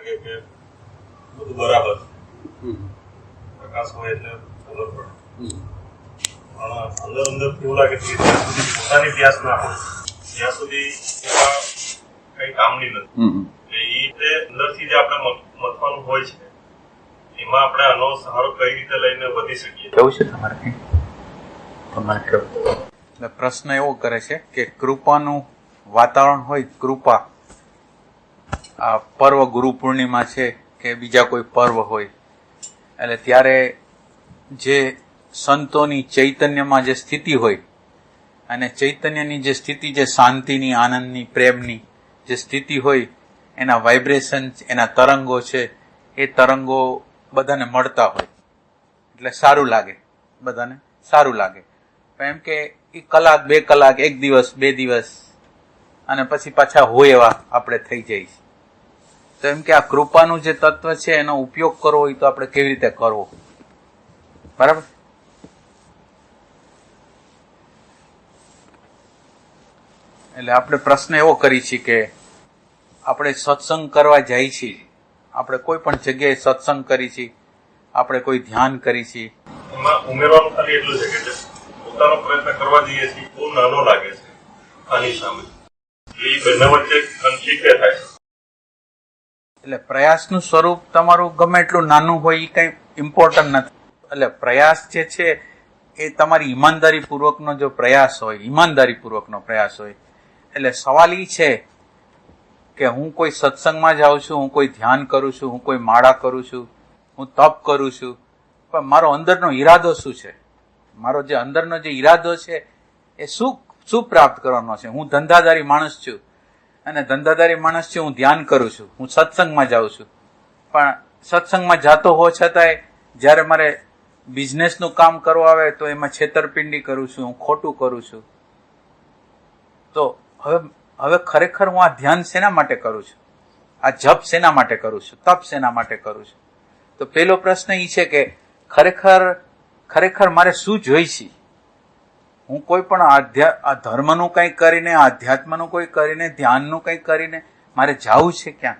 કે બધું બરાબર પ્રકાશ હોય એટલે ખબર પડે, પણ અંદર અંદરથી એવું લાગે કે જ્યાં સુધી પોતાની પ્યાસ ના હોય ત્યાં સુધી એવા કઈ કામની નથી. એ રીતે અંદરથી જે આપણે મથવાનું હોય છે એમાં આપણે આનો સહારો કઈ રીતે લઈને વધી શકીએ. કેવું છે તમારે પ્રશ્ન એવો કરે છે કે કૃપાનું વાતાવરણ હોય, કૃપા આ પર્વ ગુરુ પૂર્ણિમા છે કે બીજા કોઈ પર્વ હોય, એટલે ત્યારે જે સંતોની ચૈતન્યમાં જે સ્થિતિ હોય અને ચૈતન્યની જે સ્થિતિ, જે શાંતિની, આનંદની, પ્રેમની જે સ્થિતિ હોય, એના વાઇબ્રેશન, એના તરંગો છે, એ તરંગો બધાને મળતા હોય એટલે સારું લાગે, બધાને સારું લાગે. એમ કે એ કલાક, 2 કલાક, 1 દિવસ, 2 દિવસ અને પછી પાછા હોય એવા આપણે થઈ જઈએ. તો એમ કે આ કૃપાનું જે તત્વ છે એનો ઉપયોગ કરવો હોય તો આપણે કેવી રીતે કરવો, બરાબર? એટલે આપણે પ્રશ્ન એવો કરી છીએ કે આપણે સત્સંગ કરવા જાય છીએ, આપણે કોઈ પણ જગ્યાએ સત્સંગ કરી છીએ, આપણે કોઈ ધ્યાન કરી છીએ, એમાં ઉમેરવાનું ખાલી એટલું છે કે પોતાનો પ્રયત્ન કરવા જઈએ છીએ બહુ નાનો લાગે છે આની સામે, એ બંને વચ્ચે કન્ફ્લિક્ટ થાય છે. એટલે પ્રયાસનું સ્વરૂપ તમારું ગમે એટલું નાનું હોય એ કઈ ઇમ્પોર્ટન્ટ નથી. એટલે પ્રયાસ જે છે એ તમારી ઈમાનદારીપૂર્વકનો જો પ્રયાસ હોય, ઈમાનદારીપૂર્વકનો પ્રયાસ હોય, એટલે સવાલ એ છે કે હું કોઈ સત્સંગમાં જાઉં છું, હું કોઈ ધ્યાન કરું છું, હું કોઈ માળા કરું છું, હું તપ કરું છું, પણ મારો અંદરનો ઈરાદો શું છે? મારો જે અંદરનો જે ઈરાદો છે એ શું પ્રાપ્ત કરવાનો છે? હું ધંધાદારી માણસ છું અને ધંધાદારી માણસ છું, હું ધ્યાન કરું છું, હું સત્સંગમાં જાઉં છું, પણ સત્સંગમાં જાતો હોવા છતાંય જ્યારે મારે બિઝનેસનું કામ કરવા આવે તો એમાં છેતરપિંડી કરું છું, હું ખોટું કરું છું. તો હવે ખરેખર હું આ ધ્યાન શેના માટે કરું છું? આ જપ શેના માટે કરું છું? તપ શેના માટે કરું છું? તો પેલો પ્રશ્ન એ છે કે ખરેખર મારે શું જોઈ છે? હું કોઈ પણ આ ધર્મનું કંઈ કરીને, આધ્યાત્મનું કોઈ કરીને, ધ્યાનનું કંઈ કરીને મારે જવું છે ક્યાં?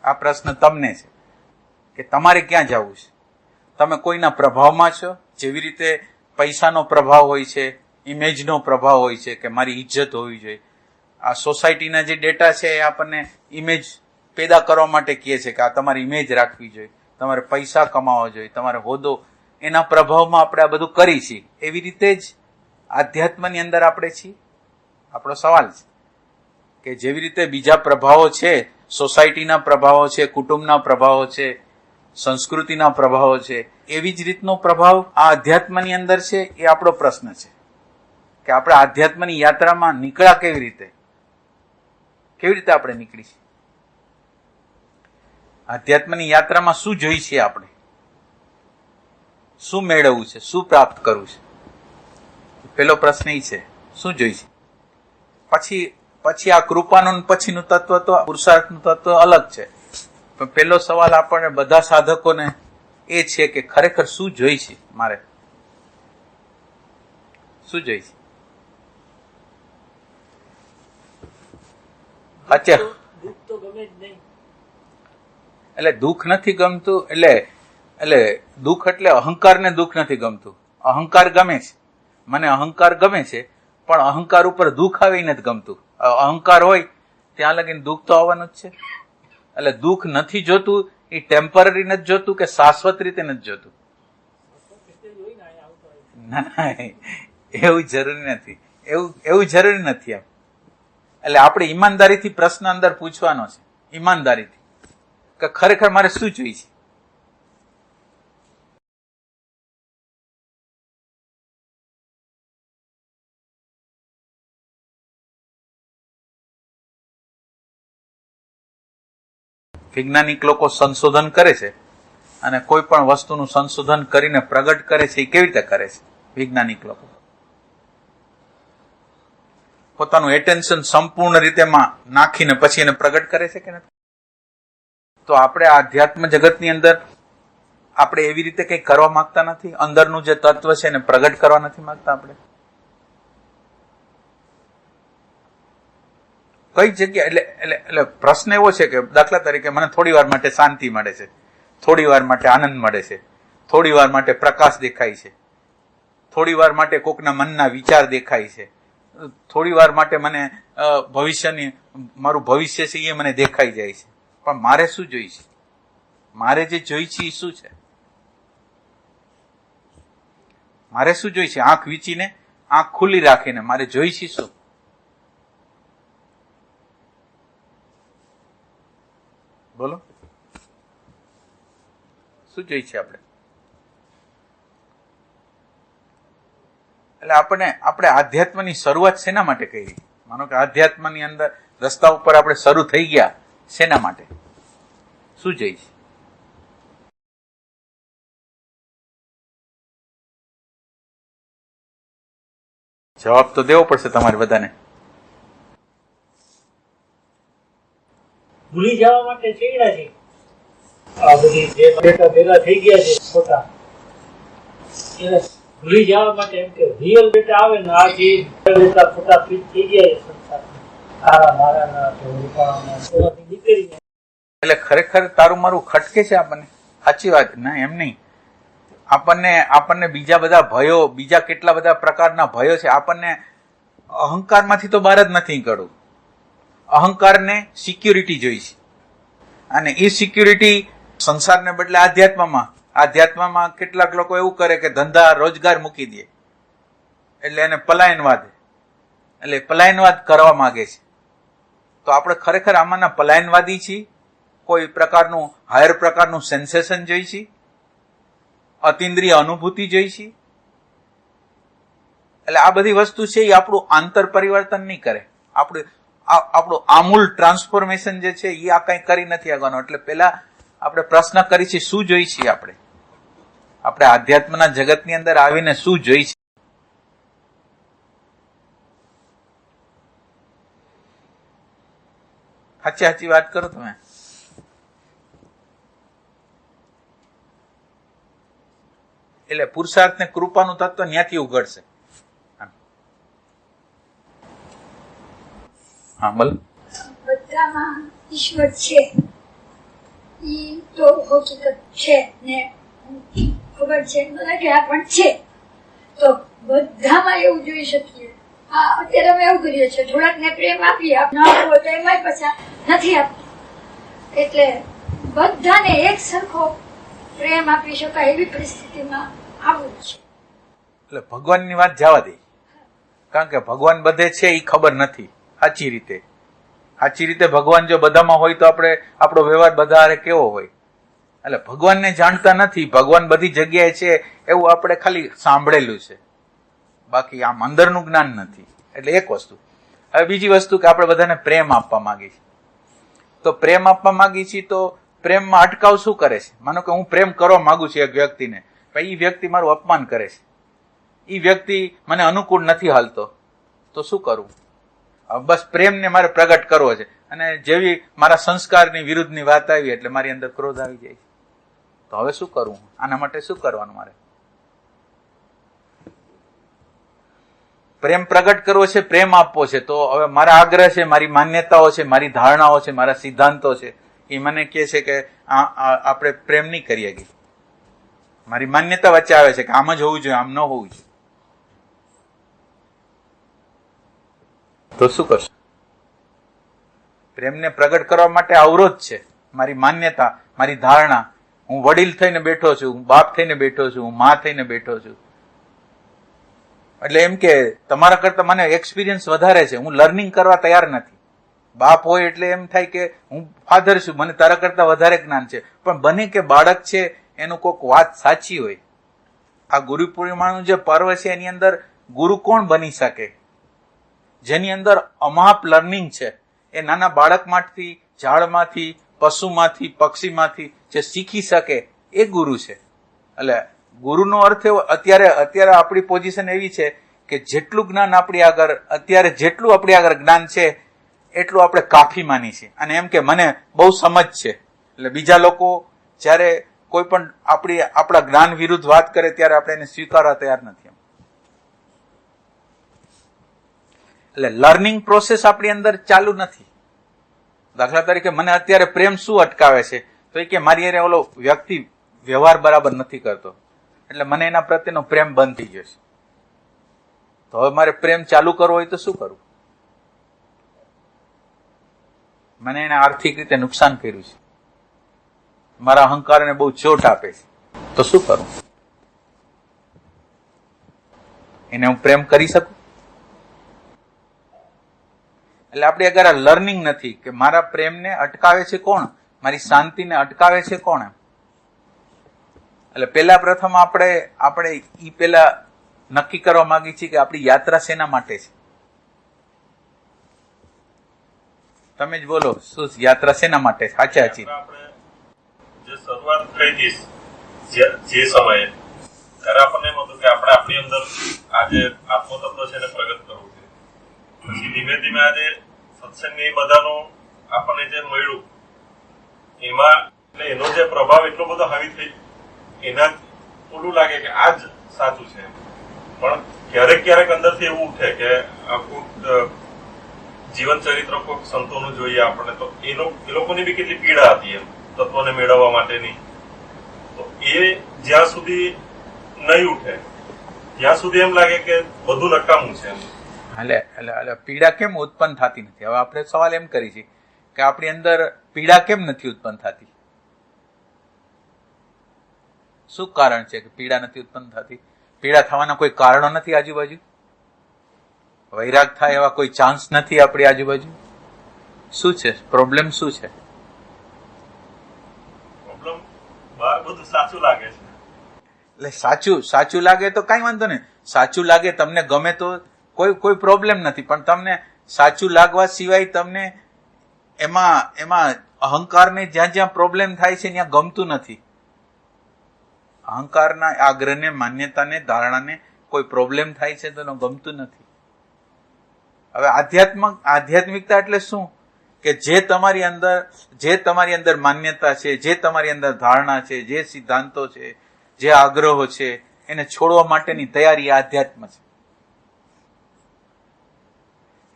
આ પ્રશ્ન તમને છે કે તમારે ક્યાં જવું છે? તમે કોઈના પ્રભાવમાં છો? જેવી રીતે પૈસાનો પ્રભાવ હોય છે, ઇમેજનો પ્રભાવ હોય છે કે મારી ઇજ્જત હોવી જોઈએ. આ સોસાયટીના જે ડેટા છે એ આપણને ઇમેજ પેદા કરવા માટે કહે છે કે આ તમારી ઇમેજ રાખવી જોઈએ, તમારે પૈસા કમાવા જોઈએ, તમારે હોદ્દો, એના પ્રભાવમાં આપણે આ બધું કરી છીએ. એવી રીતે જ આધ્યાત્મની અંદર આપણે છીએ. આપણો સવાલ છે કે જેવી રીતે બીજા પ્રભાવો છે, સોસાયટીના પ્રભાવો છે, કુટુંબના પ્રભાવો છે, સંસ્કૃતિના પ્રભાવો છે, એવી જ રીતનો પ્રભાવ આ અધ્યાત્મની અંદર છે. એ આપણો પ્રશ્ન છે કે આપણે આધ્યાત્મની યાત્રામાં નીકળ્યા કેવી રીતે આપણે નીકળી છીએ? આધ્યાત્મની યાત્રામાં શું જોઈ છે આપણે? શું મેળવવું છે? શું પ્રાપ્ત કરવું છે? પેલો પ્રશ્ન એ છે, શું જોઈ છે? પછી આ કૃપાનું પછીનું તત્વ તો પુરુષાર્થનું તત્વ અલગ છે. પણ પેલો સવાલ આપણને બધા સાધકોને એ છે કે ખરેખર શું જોઈ છે મારે? શું જોઈ છે? એટલે દુઃખ નથી ગમતું, એટલે દુઃખ એટલે અહંકારને દુઃખ નથી ગમતું. અહંકાર ગમે છે, મને અહંકાર ગમે છે, પણ અહંકાર ઉપર દુઃખ આવે નથી ગમતું. અહંકાર હોય ત્યાં લગીને દુઃખ તો આવવાનું જ છે. એટલે દુઃખ નથી જોતું, એ ટેમ્પરરી નથી જોતું કે શાશ્વત રીતે નથી જોતું? ના, એવું જરૂરી નથી, એવું જરૂરી નથી. એમ એટલે આપણે ઈમાનદારીથી પ્રશ્ન અંદર પૂછવાનો છે, ઈમાનદારીથી કે ખરેખર મારે શું જોઈએ છે? વૈજ્ઞાનિક લોકો સંશોધન કરે છે અને કોઈ પણ વસ્તુનું સંશોધન કરીને પ્રગટ કરે છે. એ કેવી રીતે કરે છે? વૈજ્ઞાનિક લોકો પોતાનું એટેન્શન સંપૂર્ણ રીતે નાખીને પછી એને પ્રગટ કરે છે કે નથી? તો આપણે આધ્યાત્મ જગતની અંદર આપણે એવી રીતે કંઈ કરવા માંગતા નથી? અંદરનું જે તત્વ છે એને પ્રગટ કરવા નથી માંગતા? આપણે કઈ જગ્યા એટલે પ્રશ્ન એવો છે કે દાખલા તરીકે મને થોડી વાર માટે શાંતિ મળે છે, થોડી વાર માટે આનંદ મળે છે, થોડી વાર માટે પ્રકાશ દેખાય છે, થોડી વાર માટે કોકના મનના વિચાર દેખાય છે, થોડી વાર માટે મને ભવિષ્યની મારું ભવિષ્ય છે એ મને દેખાઈ જાય છે. પણ મારે શું જોઈ છે? મારે જે જોઈ છે એ શું છે? મારે શું જોઈ છે? આંખ વીંચીને, આંખ ખુલ્લી રાખીને મારે જોઈ છે શું? બોલો, શું જોઈ છે આપણે? એટલે આપણે આધ્યાત્મની શરૂઆત શેના માટે કરી? માનો કે આધ્યાત્મની અંદર રસ્તા ઉપર આપણે શરૂ થઈ ગયા, શેના માટે? શું જોઈ છે? જવાબ તો દેવો પડશે તમારે બધાને. ભૂલી જવા માટે ચડ્યા છે. આ બધી જે ડેટા ભેગા થઈ ગયા છે ખોટા, એને ભૂલી જવા માટે એમ કે રિયલ ડેટા આવે ને આ જે ડેટા ખોટા ફિટ થઈ ગયા છે સંસારમાં, તારા મારાના રૂપાણાના એમાંથી નીકળીને. એટલે ખરેખર તારું મારું ખટકે છે આપણને. સાચી વાત ના, એમ નહીં. આપણને બીજા બધા ભયો, બીજા કેટલા બધા પ્રકારના ભયો છે. આપણને અહંકારમાંથી તો બહાર જ નથી નીકળવું. અહંકારને સિક્યુરિટી જોઈ છે, અને એ સિક્યુરિટી સંસારને બદલે આધ્યાત્મમાં કેટલાક લોકો એવું કરે કે ધંધા રોજગાર મૂકી દે, એટલે એને પલાયનવાદ, એટલે પલાયનવાદ કરવા માંગે છે. તો આપણે ખરેખર આમાંના પલાયનવાદી છીએ? કોઈ પ્રકારનું હાયર પ્રકારનું સેન્સેશન જોઈ છે, અતિન્દ્રિય અનુભૂતિ જોઈ છે? એટલે આ બધી વસ્તુ છે એ આપણું આંતર પરિવર્તન નહીં કરે. આપણું આમૂલ ટ્રાન્સફોર્મેશન જે છે એ આ કંઈ કરી નથી આગળનો. એટલે પેલા આપણે પ્રશ્ન કરી છે શું જોઈ છીએ આપણે આધ્યાત્મના જગતની અંદર આવીને શું જોઈ છે? સાચી વાત કરો તમે. એટલે પુરુષાર્થ ને કૃપાનું તત્વ ત્યાંથી ઉઘડશે. હા બોલ. બધામાં ઈશ્વર છે, ઈ તો હકીકત છે ને ખબર છે મને કે આ પણ છે. તો બધામાં એવું જોઈ શકીએ. અત્યારે અમે એવું કરીએ છીએ, થોડાક ને પ્રેમ આપીએ, ન આપવો તો એમાંય પાછા નથી આપતા. એટલે બધાને એક સરખો પ્રેમ આપી શકાય એવી પરિસ્થિતિમાં આવું છે. એટલે ભગવાનની વાત જવા દે, કારણ કે ભગવાન બધે છે એ ખબર નથી. સાચી રીતે ભગવાન જો બધામાં હોય તો આપણો વ્યવહાર બધા હારે કેવો હોય? એટલે ભગવાનને જાણતા નથી, ભગવાન બધી જગ્યાએ છે એવું આપણે ખાલી સાંભળેલું છે, બાકી આમ અંદરનું જ્ઞાન નથી. એટલે એક વસ્તુ. હવે બીજી વસ્તુ કે આપણે બધાને પ્રેમ આપવા માંગીએ છીએ. તો પ્રેમ આપવા માંગીએ છીએ તો પ્રેમમાં અટકાવ શું કરે છે? માનો કે હું પ્રેમ કરવા માંગુ છું એક વ્યક્તિને, પણ એ વ્યક્તિ મારું અપમાન કરે છે, એ વ્યક્તિ મને અનુકૂળ નથી હાલતો, તો શું કરવું? બસ પ્રેમને મારે પ્રગટ કરવો છે, અને જેવી મારા સંસ્કારની વિરુદ્ધની વાત આવી એટલે મારી અંદર ક્રોધ આવી જાય છે. તો હવે શું કરવું? આના માટે શું કરવાનું મારે? પ્રેમ પ્રગટ કરવો છે, પ્રેમ આપવો છે. તો હવે મારા આગ્રહ છે, મારી માન્યતાઓ છે, મારી ધારણાઓ છે, મારા સિદ્ધાંતો છે, એ મને કહે છે કે આપણે પ્રેમ નહીં કરી શકીએ. મારી માન્યતા વચ્ચે આવે છે કે આમ જ હોવું જોઈએ, આમ ન હોવું જોઈએ. તો શું કરશું? પ્રેમને પ્રગટ કરવા માટે અવરોધ છે, મારી માન્યતા, મારી ધારણા. હું વડીલ થઈને બેઠો છું, હું બાપ થઈને બેઠો છું, હું મા થઈને બેઠો છું. એટલે એમ કે તમારા કરતા મને એક્સપિરિયન્સ વધારે છે, હું લર્નિંગ કરવા તૈયાર નથી. બાપ હોય એટલે એમ થાય કે હું ફાધર છું, મને તારા કરતા વધારે જ્ઞાન છે. પણ બને કે બાળક છે એનું કોઈક વાત સાચી હોય. આ ગુરુ પૂર્ણિમાનું જે પર્વ છે એની અંદર ગુરુ કોણ બની શકે? જેની અંદર અમાપ લર્નિંગ છે. એ નાના બાળકમાંથી, ઝાડમાંથી, પશુમાંથી, પક્ષીમાંથી જે શીખી શકે એ ગુરુ છે. એટલે ગુરુનો અર્થ એવો, અત્યારે આપણી પોઝિશન એવી છે કે જેટલું જ્ઞાન આપણી આગળ, અત્યારે જેટલું આપણી આગળ જ્ઞાન છે એટલું આપણે કાફી માની છે. અને એમ કે મને બહુ સમજ છે, એટલે બીજા લોકો જયારે કોઈ પણ આપણા જ્ઞાન વિરુદ્ધ વાત કરે ત્યારે આપણે એને સ્વીકારવા તૈયાર નથી. એટલે લર્નિંગ પ્રોસેસ આપણી અંદર ચાલુ નથી. દાખલા તરીકે મને અત્યારે પ્રેમ શું અટકાવે છે, તો એ કે મારી હારે ઓલો વ્યક્તિ વ્યવહાર બરાબર નથી કરતો, એટલે મને એના પ્રત્યેનો પ્રેમ બંધ થઈ ગયો છે. તો હવે મારે પ્રેમ ચાલુ કરવો હોય તો શું કરવું? મને એને આર્થિક રીતે નુકસાન કર્યું છે, મારા અહંકારને બહુ ચોટ આપે છે, તો શું કરું? એને હું પ્રેમ કરી શકું? એટલે આપણે અગર આ લર્નિંગ નથી કે મારા પ્રેમને અટકાવે છે કોણ, મારી શાંતિને અટકાવે છે કોણ. એટલે પેલા પ્રથમ આપણે ઈ પેલા નક્કી કરવા માંગી છીએ કે આપણી યાત્રા શેના માટે છે. તમે જ બોલો, શું યાત્રા શેના માટે છે? સાચા સાચી આપણે જે શરૂઆત થઈ હતી જે સમયે, ત્યારે આપણને એમ હતું કે આપણે આપણી અંદર આજે આત્મતત્વ છે એને પ્રગટ કરવું છે. પછી ધીમે ધીમે આજે સત્સંગની બધાનું આપણને જે મળ્યું એમાં એનો જે પ્રભાવ એટલો બધો હાવી થઈ, એના ઓલું લાગે કે આ જ સાચું છે. પણ ક્યારેક અંદરથી એવું ઉઠે કે આખું જીવન ચરિત્ર કોઈક સંતોનું જોઈએ આપણને, તો એ લોકોની બી કેટલી પીડા હતી એમ તત્વને મેળવવા માટેની. તો એ જ્યાં સુધી નહીં ઉઠે ત્યાં સુધી એમ લાગે કે બધું નકામું છે એમ. એટલે પીડા કેમ ઉત્પન્ન થતી નથી? હવે આપણે સવાલ એમ કરી છે કે આપણી અંદર પીડા કેમ નથી ઉત્પન્ન થતી? શું કારણ છે કે પીડા નથી ઉત્પન્ન થતી? પીડા થવાના કોઈ કારણો નથી આજુબાજુ? વૈરાગ થાય એવા કોઈ ચાન્સ નથી આપણી આજુબાજુ? શું છે પ્રોબ્લેમ? શું છે પ્રોબ્લેમ? બહાર બધું સાચું લાગે છે. એટલે સાચું લાગે તો કઈ વાંધો નહીં. સાચું લાગે, તમને ગમે તો કોઈ પ્રોબ્લેમ નથી. પણ તમને સાચું લાગવા સિવાય તમને એમાં અહંકારને જ્યાં પ્રોબ્લેમ થાય છે ત્યાં ગમતું નથી. અહંકારના આગ્રહને, માન્યતાને, ધારણાને કોઈ પ્રોબ્લેમ થાય છે તો ગમતું નથી. હવે આધ્યાત્મિકતા એટલે શું? કે જે તમારી અંદર માન્યતા છે, જે તમારી અંદર ધારણા છે, જે સિદ્ધાંતો છે, જે આગ્રહો છે, એને છોડવા માટેની તૈયારી આધ્યાત્મ છે.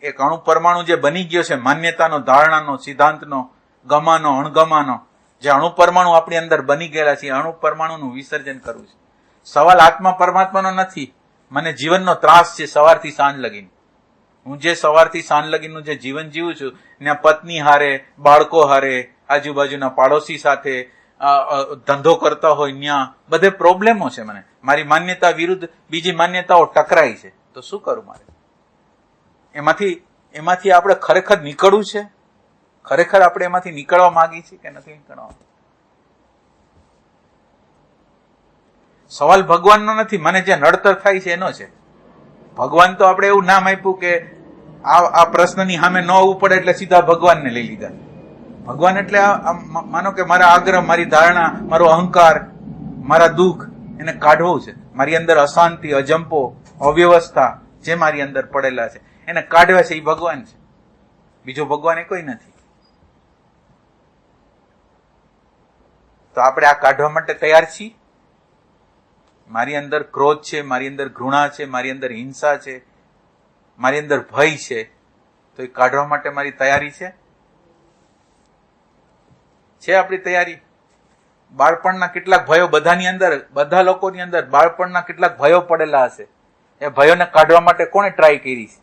એક અણુ પરમાણુ જે બની ગયો છે માન્યતાનો, ધારણાનો, સિદ્ધાંતનો, ગમાનો, અણગમાનો, જે અણુ પરમાણુ આપણી અંદર બની ગયેલા છે, અણુ પરમાણુનું વિસર્જન કરવું છે. સવાલ આત્મા પરમાત્માનો નથી. મને જીવનનો ત્રાસ છે સવારથી સાંજ લગીને. હું જે સવારથી સાંજ લગીનું જે જીવન જીવું છું, ત્યાં પત્ની હારે, બાળકો હારે, આજુબાજુના પાડોશી સાથે ધંધો કરતા હોય ત્યાં બધે પ્રોબ્લેમો છે. મને મારી માન્યતા વિરુદ્ધ બીજી માન્યતાઓ ટકરાઈ છે, તો શું કરું મારે? એમાંથી આપણે ખરેખર નીકળવું છે? ખરેખર આપણે એમાંથી નીકળવા માંગીએ છીએ કે નથી નીકળવા? સવાલ ભગવાનનો નથી. મને જે નડતર થાય છે એનો છે. ભગવાન તો આપણે એવું નામ આપ્યું કે આ પ્રશ્નની સામે ન આવવું પડે એટલે સીધા ભગવાનને લઈ લીધા. ભગવાન એટલે માનો કે મારા આગ્રહ, મારી ધારણા, મારો અહંકાર, મારા દુઃખ એને કાઢવું છે. મારી અંદર અશાંતિ, અજંપો, અવ્યવસ્થા જે મારી અંદર પડેલા છે એને કાઢવા છે. એ ભગવાન છે. બીજો ભગવાન એ કોઈ નથી. તો આપણે આ કાઢવા માટે તૈયાર છીએ? મારી અંદર ક્રોધ છે, મારી અંદર ઘૃણા છે, મારી અંદર હિંસા છે, મારી અંદર ભય છે, તો એ કાઢવા માટે મારી તૈયારી છે આપણી તૈયારી? બાળપણના કેટલાક ભયો બધાની અંદર, બધા લોકોની અંદર બાળપણના કેટલાક ભયો પડેલા હશે. એ ભયોને કાઢવા માટે કોણે ટ્રાય કરી છે?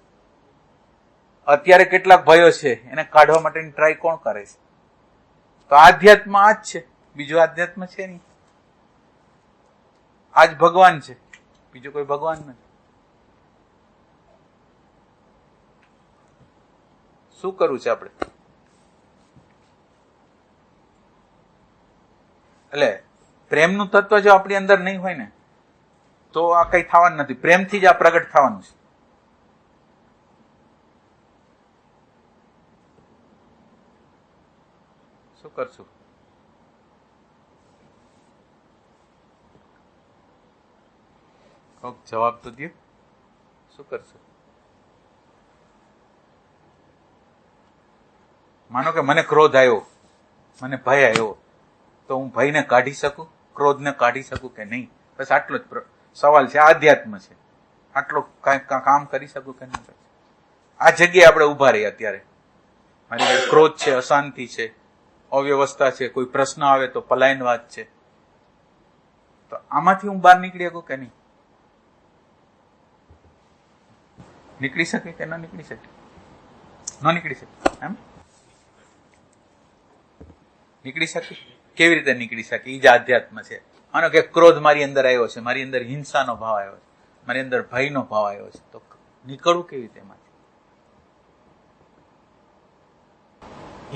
અત્યારે કેટલાક ભયો છે એને કાઢવા માટેની ટ્રાય કોણ કરે છે? તો આધ્યાત્મ આ જ છે, બીજું આધ્યાત્મ છે નહીં. આજ ભગવાન છે, બીજો કોઈ ભગવાન નથી. શું કરવું છે આપણે? એટલે પ્રેમનું તત્વ જો આપણી અંદર નહીં હોય ને તો આ કઈ થવાનું નથી. પ્રેમથી જ આ પ્રગટ થવાનું છે. શું કરશું? જવાબ તો દો. શું કરશું? માનો કે મને ક્રોધ આવ્યો, મને ભય આવ્યો, તો હું ભયને કાઢી શકું, ક્રોધને કાઢી શકું કે નહીં? બસ આટલો જ સવાલ છે. આધ્યાત્મ છે. આટલો કામ કરી શકું કે નહીં? આ જગ્યાએ આપણે ઉભા રહીએ અત્યારે, મારી પાસે ક્રોધ છે, અશાંતિ છે, અવ્યવસ્થા છે, કોઈ પ્રશ્ન આવે તો પલાયનવાદ છે, તો આમાંથી હું બહાર નીકળી શકું કે નહીં? નીકળી શકે કે ન નીકળી શકે? ન નીકળી શકે. એમ નીકળી શકે? કેવી રીતે નીકળી શકે? એ જ આધ્યાત્મ છે. માનો કે ક્રોધ મારી અંદર આવ્યો છે, મારી અંદર હિંસાનો ભાવ આવ્યો છે, મારી અંદર ભયનો ભાવ આવ્યો છે, તો નીકળવું કેવી રીતે એમાંથી?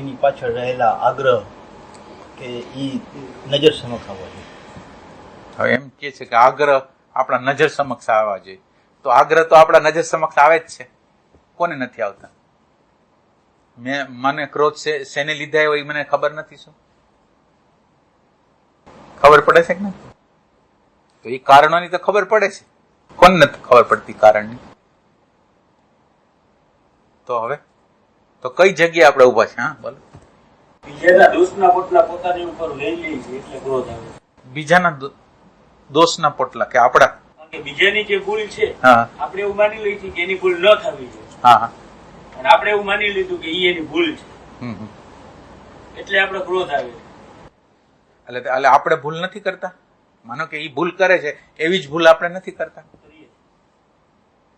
એની પાછળ રહેલા આગ્રહ કે ઈ નજર સમક્ષ આવવા જોઈએ. હવે એમ કે છે કે આગ્રહ આપણા નજર સમક્ષ આવવા જોઈએ, તો આગ્રહ તો આપણા નજર સમક્ષ આવે જ છે. કોને નથી આવતા? મને ક્રોધ શેને લીધે આવ્યો એ મને ખબર નથી. શું ખબર પડે છે કે નથી? તો એ કારણોની તો ખબર પડે છે. કોને નથી ખબર પડતી કારણની? તો હવે તો કઈ જગ્યાએ આપણે ઉભા છે? હા બોલો. બીજાના દોષના પોટલા પોતાની ઉપર લઈ લે છે એટલે ક્રોધ આવે. બીજાના દોષના પોટલા કે આપણા? કારણ કે બીજાની જે ભૂલ છે હા આપણે એવું માની લઈએ છીએ કે એની ભૂલ ન થવી જોઈએ, હા હા અને આપણે એવું માની લીધું કે ઈ એની ભૂલ છે, એટલે આપણે ક્રોધ આવે. એટલે આપણે ભૂલ નથી કરતા. માનો કે એ ભૂલ કરે છે એવી જ ભૂલ આપણે નથી કરતા,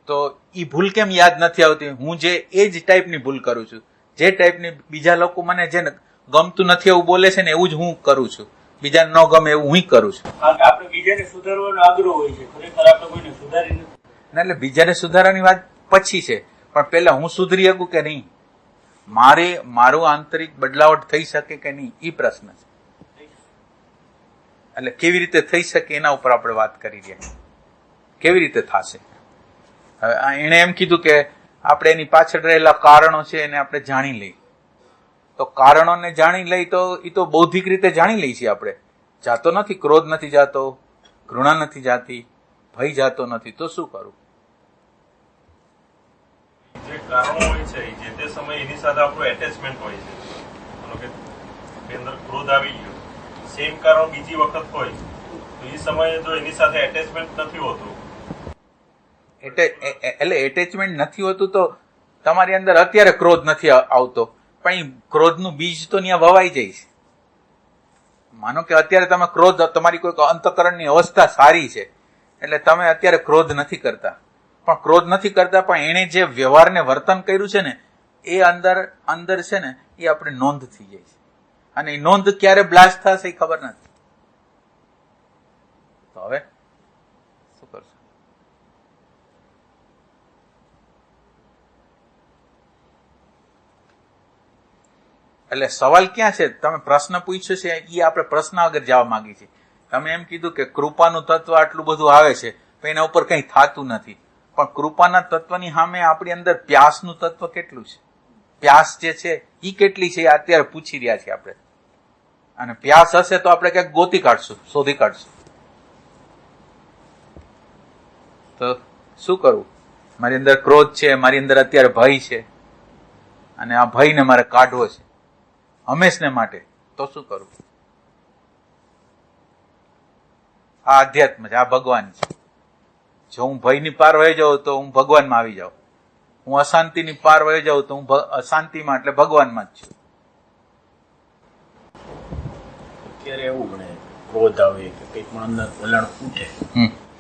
તો એ ભૂલ કેમ યાદ નથી આવતી? હું જે એ જ ટાઈપની ભૂલ કરું છું, જે ટાઈપની બીજા લોકો મને જે ગમતું નથી એવું બોલે છે ને એવું જ હું કરું છું, બીજાને ન ગમે એવું હું કરું છું. કારણ કે આપણે બીજાને સુધારવાનો આગ્રહ હોય છે, ખરેખર આપણે કોઈને સુધારી નથી. એટલે બીજાને સુધારવાની વાત પછી છે, પણ પેલા હું સુધરી શકું કે નહીં? મારું આંતરિક બદલાવટ થઈ શકે કે નહીં એ પ્રશ્ન છે. એટલે કેવી રીતે થઈ શકે એના ઉપર આપણે વાત કરી રહ્યા. કેવી રીતે થશે? હવે એણે એમ કીધું કે આપણે એની પાછળ રહેલા કારણો છે એને આપણે જાણી લઈએ. તો કારણોને જાણી લઈ તો એ તો બૌદ્ધિક રીતે જાણી લઈએ છીએ આપણે. જાતો નથી, ક્રોધ નથી જાતો, ઘૃણા નથી જાતી, ભય જાતો નથી, તો શું કરવું? જે કારણો હોય છે જે તે સમયે એની સાથે આપણું એટેચમેન્ટ હોય છે. માનો કે એની અંદર ક્રોધ આવી ગયો, સેમ કારણ બીજી વખત હોય તો એ સમયે જો એની સાથે એટેચમેન્ટ નથી હોતું, એટલે એટેચમેન્ટ નથી હોતું તો તમારી અંદર અત્યારે ક્રોધ નથી આવતો, પણ એ ક્રોધનું બીજ તો ત્યાં વવાઈ જાય છે. માનો કે અત્યારે તમે ક્રોધ, તમારી કોઈ અંતઃકરણની અવસ્થા સારી છે એટલે તમે અત્યારે ક્રોધ નથી કરતા, પણ ક્રોધ નથી કરતા પણ એણે જે વ્યવહારને વર્તન કર્યું છે ને એ અંદર છે ને એ આપણે નોંધ થઈ જાય છે, અને એ નોંધ ક્યારે બ્લાસ્ટ થશે એ ખબર નથી. તો હવે શું કરશું? એટલે સવાલ ક્યાં છે? તમે પ્રશ્ન પૂછ્યો છે એ આપણે પ્રશ્ન આગળ જવા માંગી છીએ. તમે એમ કીધું કે કૃપાનું તત્વ આટલું બધું આવે છે પણ એના ઉપર કંઈ થતું નથી, પણ કૃપાના તત્વની સામે આપણી અંદર પ્યાસનું તત્વ કેટલું છે? પ્યાસ જે છે એ કેટલી છે એ અત્યારે પૂછી રહ્યા છીએ આપણે. અને પ્યાસ હશે તો આપણે ક્યાંક ગોતી કાઢશું, શોધી કાઢશું. તો શું કરવું? મારી અંદર ક્રોધ છે, મારી અંદર અત્યારે ભય છે, અને આ ભયને મારે કાઢવો છે હંમેશને માટે, તો શું કરવું? આ અધ્યાત્મ છે, આ ભગવાન છે. જો હું ભયની પાર વહી જાઉં તો હું ભગવાનમાં આવી જાઉં, હું અશાંતિની પાર વહી જાઉં તો હું અશાંતિમાં એટલે ભગવાનમાં જ છું. અત્યારે એવું ગણે ક્રોધ આવે કે કંઈ પણ અંદર વલણ ઉઠે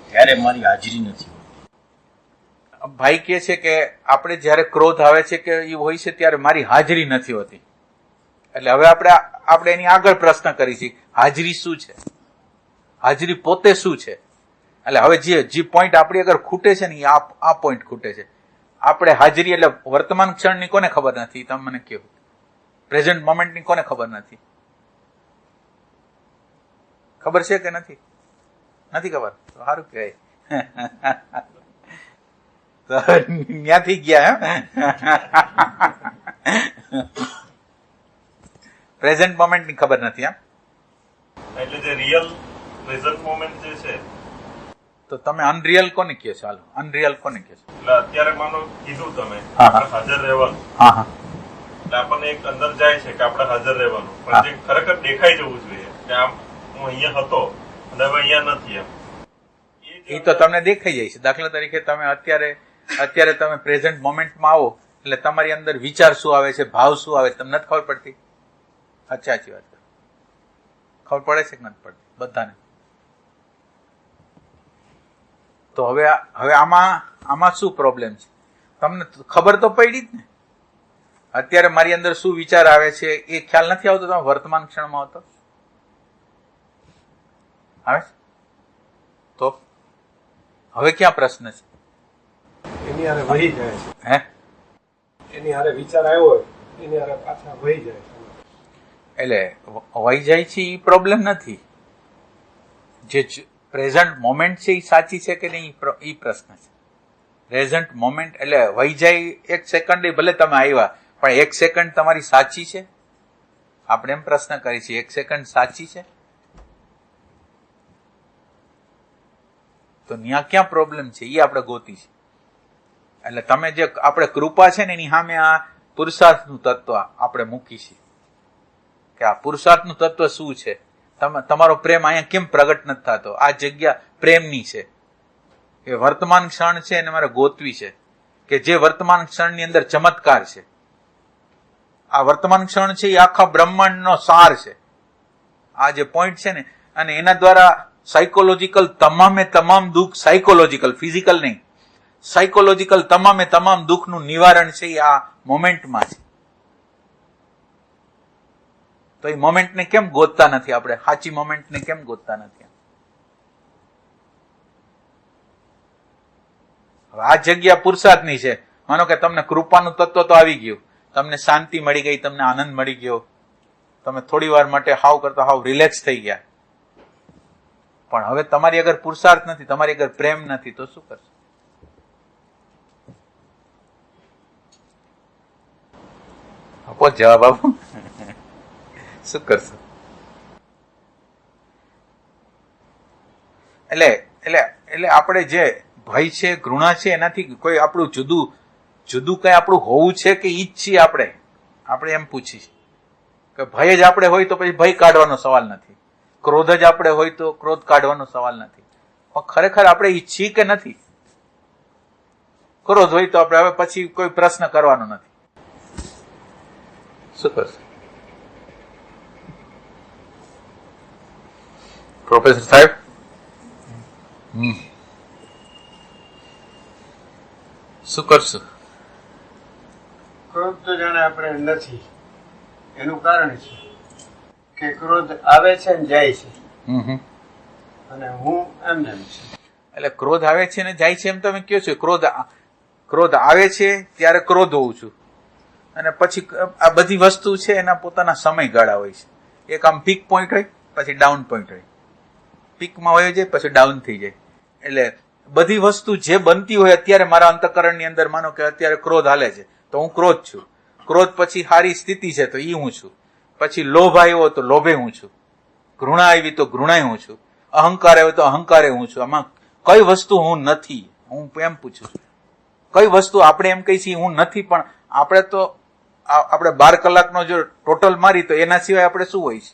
ત્યારે મારી હાજરી નથી હોતી. ભાઈ કહે છે કે આપણે જયારે ક્રોધ આવે છે કે એ હોય છે ત્યારે મારી હાજરી નથી હોતી. એટલે હવે આપણે એની આગળ પ્રશ્ન કરી છે, હાજરી શું છે? હાજરી પોતે શું છે? એટલે હવે જે પોઈન્ટ આપણી આગળ ખૂટે છે ને એ આ પોઈન્ટ ખૂટે છે. આપણે હાજરી એટલે વર્તમાન ક્ષણની કોને ખબર નથી? તમે મને કહો. પ્રેઝન્ટ મોમેન્ટની કોને ખબર નથી? ખબર છે કે નથી? નથી ખબર? તો સારું કહેવાય. તો ત્યાંથી ગયા. પ્રેઝન્ટ મોમેન્ટ ની ખબર નથી. એટલે જે રિયલ પ્રેઝન્ટ મોમેન્ટ જે છે, તો તમે અનરિયલ કોને કહો છો? હાલો, અનરિયલ કોને કહો છો? એટલે અત્યારે માનો કીધું તમે હા. આપણે હાજર રહેવાનું, હા હા એટલે આપણને એક અંદર જાય છે કે આપણે હાજર રહેવાનું, પણ જે ખરેખર દેખાઈ જવું જોઈએ કે આમ હું અહીંયા હતો અને હવે અહીંયા નથી. એ તો તમને દેખાઈ જાય છે. દાખલા તરીકે તમે અત્યારે તમે પ્રેઝન્ટ મોમેન્ટમાં આવો એટલે તમારી અંદર વિચાર શું આવે છે, ભાવ શું આવે છે, તમને નથી ખબર પડતી? સાચી વાત. ખબર પડે છે કે નથી પડતી બધાને? તો હવે આમાં શું પ્રોબ્લેમ છે? તમને ખબર તો પડી જ ને. અત્યારે મારી અંદર શું વિચાર આવે છે એ ખ્યાલ નથી આવતો? તમે વર્તમાન ક્ષણમાં આવતો આવે છે? તો હવે ક્યાં પ્રશ્ન છે? એની હારે વહી જાય છે. હે? એની હારે વિચાર આવ્યો હોય એની હારે પાછા વહી જાય છે. એટલે વહી જાય છે એ પ્રોબ્લેમ નથી. જે પ્રેઝન્ટ મોમેન્ટ છે એ સાચી છે કે નહીં એ પ્રશ્ન છે. પ્રેઝન્ટ મોમેન્ટ એટલે વહી જાય 1 સેકન્ડ ભલે તમે આવ્યા, પણ 1 સેકન્ડ તમારી સાચી છે? આપણે એમ પ્રશ્ન કરી છીએ, 1 સેકન્ડ સાચી છે? તો ત્યાં ક્યાં પ્રોબ્લેમ છે એ આપણે ગોતી છે. એટલે તમે જે આપણે કૃપા છે ને એની સામે આ પુરુષાર્થનું તત્વ આપણે મૂકી છીએ કે આ પુરુષાર્થનું તત્વ શું છે. તમારો પ્રેમ અહીંયા કેમ પ્રગટ નથી થતો? આ જગ્યા પ્રેમની છે, એ વર્તમાન ક્ષણ છે એને મારે ગોતવી છે કે જે વર્તમાન ક્ષણની અંદર ચમત્કાર છે. આ વર્તમાન ક્ષણ છે એ આખા બ્રહ્માંડનો સાર છે. આ જે પોઈન્ટ છે ને, અને એના દ્વારા સાયકોલોજીકલ તમામે તમામ દુઃખ, સાયકોલોજીકલ, ફિઝિકલ નહીં, સાયકોલોજીકલ તમામે તમામ દુઃખનું નિવારણ છે એ આ મોમેન્ટમાં છે. તો એ મોમેન્ટને કેમ ગોતતા નથી આપણે? સાચી મોમેન્ટને કેમ ગોતતા નથી? હવે આ જગ્યા પુરુષાર્થની છે. માનો કે તમને કૃપાનું તત્વ તો આવી ગયું, તમને શાંતિ મળી ગઈ, તમને આનંદ મળી ગયો, તમે થોડી વાર માટે હાવ કરતા હાવ રિલેક્સ થઈ ગયા. પણ હવે તમારી અગર પુરુષાર્થ નથી, તમારી અગર પ્રેમ નથી, તો શું કરશો? આપો જવાબ આપો. શું કરશો? એટલે આપણે જે ભય છે, ઘૃણા છે, એનાથી કોઈ આપણું જુદું કઈ આપણું હોવું છે કે ઈ જ છીએ આપણે એમ પૂછી કે ભય જ આપણે હોય તો પછી ભય કાઢવાનો સવાલ નથી, ક્રોધ જ આપણે હોય તો ક્રોધ કાઢવાનો સવાલ નથી. પણ ખરેખર આપણે ઈચ્છીએ કે નથી? ક્રોધ હોય તો આપણે હવે પછી કોઈ પ્રશ્ન કરવાનો નથી. શું કરશે પ્રોફેસર સાહેબ? શું કરશું? ક્રોધ તો જાણે આપણે નથી. એનું કારણ છે કે ક્રોધ આવે છે ને જાય છે, અને હું એમને એમ છે. એટલે ક્રોધ આવે છે ને જાય છે એમ તમે કહો છો. ક્રોધ આવે છે ત્યારે ક્રોધ હોઉં છું, અને પછી આ બધી વસ્તુ છે એના પોતાના સમયગાળા હોય છે. એક આમ પીક પોઈન્ટ હોય, પછી ડાઉન પોઈન્ટ હોય. પીકમાં હોય જાય, પછી ડાઉન થઈ જાય. એટલે બધી વસ્તુ જે બનતી હોય, અત્યારે મારા અંતઃકરણની અંદર માનો કે અત્યારે ક્રોધ હાલે છે તો હું ક્રોધ છું. ક્રોધ પછી સારી સ્થિતિ છે તો ઈ હું છું. પછી લોભ આવ્યો તો લોભે હું છું. ઘૃણા આવી તો ઘૃણાય હું છું. અહંકાર આવ્યો તો અહંકારે હું છું. આમાં કઈ વસ્તુ હું નથી? હું એમ પૂછું છું, કઈ વસ્તુ આપણે એમ કહી છીએ હું નથી? પણ આપણે 12 કલાકનો જો ટોટલ મારી તો એના સિવાય આપણે શું હોય છે?